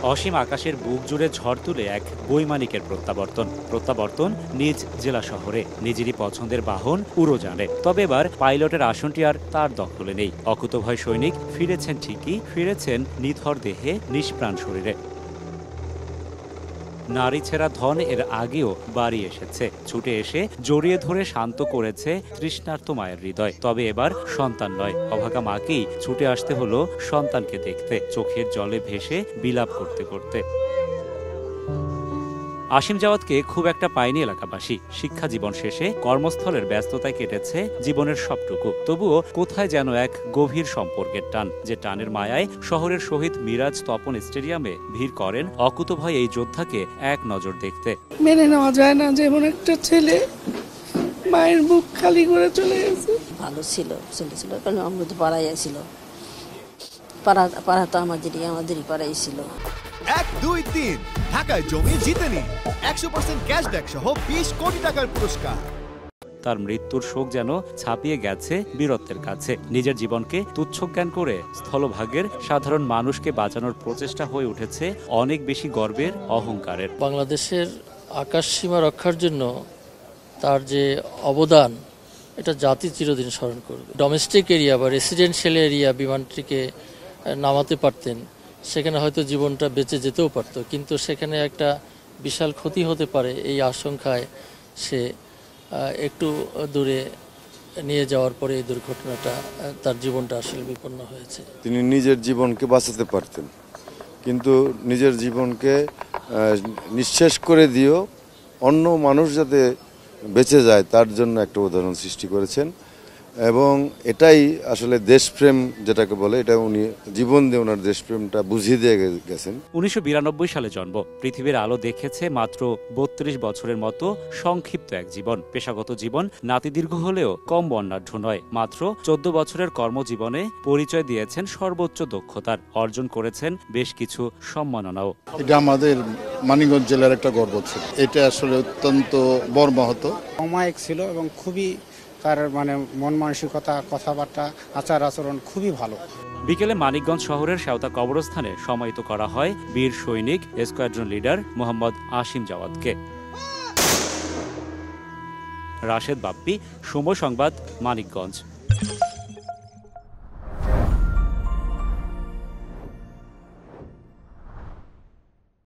অসীম আকাশের বুক জুড়ে ঝড় তুলে এক বৈমানিকের প্রত্যাবর্তন নিজ জেলা শহরে, নিজেরই পছন্দের বাহন উড়োজানে। তবে এবার পাইলটের আসনটি আর তার দখলে নেই। অকুতোভয় সৈনিক ফিরেছেন ঠিকই, ফিরেছেন নিথর দেহে, নিষ্প্রাণ শরীরে। নারী ছেঁড়া ধন এর আগেও বাড়ি এসেছে, ছুটে এসে জড়িয়ে ধরে শান্ত করেছে তৃষ্ণার্ত মায়ের হৃদয়। তবে এবার সন্তান নয়, অভাগা মাকেই ছুটে আসতে হলো সন্তানকে দেখতে, চোখের জলে ভেসে বিলাপ করতে করতে। আসিম জাওয়াদকে খুব একটা পায়নি এলাকাবাসী। শিক্ষা জীবন শেষে কর্মস্থলের ব্যস্ততায় কেটেছে জীবনের সবটুকু। তবুও কোথায় যেন এক গভীর সম্পর্কের টান, যে টানের মায়ায় শহরের শহীদ মিরাজ তপন স্টেডিয়ামে ভিড় করেন অকুতোভয় এই যোদ্ধাকে এক নজর দেখতে। মেনে নেওয়া যায় না যে এমন একটা ছেলে মায়ের বুক খালি করে চলে গেছে। ভালো ছিল, ছিল কারণ আমরা তো পাড়াই ছিল, পাড়া তো আমাদেরই পাড়াই ছিল। 1, 2, 3 ঢাকায় জমি জিতে নিন 100% ক্যাশব্যাক সহ 20 কোটি টাকার পুরস্কার। তার মৃত্যুর শোক যেন ছাপিয়ে গেছে বীরত্বের কাছে। নিজের জীবনকে তুচ্ছ জ্ঞান করে স্থলভাগের সাধারণ মানুষকে বাঁচানোর প্রচেষ্টা হয়ে উঠেছে অনেক বেশি গর্বের, অহংকারের। বাংলাদেশের আকাশ সীমা রক্ষার জন্য তার যে অবদান, এটা জাতি চিরদিন স্মরণ করবে। ডোমেস্টিক এরিয়া বা রেসিডেন্সিয়াল এরিয়া বিমানটিকে নামাতে পারতেন, সেখানে হয়তো জীবনটা বেঁচে যেতেও পারত, কিন্তু সেখানে একটা বিশাল ক্ষতি হতে পারে এই আশঙ্কায় সে একটু দূরে নিয়ে যাওয়ার পরে এই দুর্ঘটনাটা, তার জীবনটা আসলে বিপন্ন হয়েছে। তিনি নিজের জীবনকে বাঁচাতে পারতেন, কিন্তু নিজের জীবনকে নিঃশেষ করে দিয়েও অন্য মানুষ যাতে বেঁচে যায় তার জন্য একটা উদাহরণ সৃষ্টি করেছেন। এবং এটাই আসলে দেশপ্রেম যেটাকে বলে, এটা উনি জীবন দিয়ে ওনার দেশপ্রেমটা বুঝিয়ে দিয়ে গেছেন। 1992 সালে জন্ম, পৃথিবীর আলো দেখেছে মাত্র 32 বছরের মতো সংক্ষিপ্ত এক জীবন। পেশাগত জীবন নাতিদীর্ঘ হলেও কম বর্ণাঢ্য নয়। মাত্র 14 বছরের কর্মজীবনে পরিচয় দিয়েছেন সর্বোচ্চ দক্ষতার, অর্জন করেছেন বেশ কিছু সম্মাননাও। এটা আমাদের মানিকগঞ্জ জেলার একটা গর্ব ছিল। এটা আসলে অত্যন্ত মর্মাহত। অমায়িক ছিল এবং খুবই তার মন মানসিকতা, কথাবার্তা, আচার আচরণ খুবই ভালো। বিকেলে মানিকগঞ্জ শহরের সেওতা কবরস্থানে সমাহিত করা হয় বীর সৈনিক স্কোয়াড্রন লিডার মোহাম্মদ আসিম জাওয়াদকে। রাশেদ বাপ্পি, সময় সংবাদ, মানিকগঞ্জ।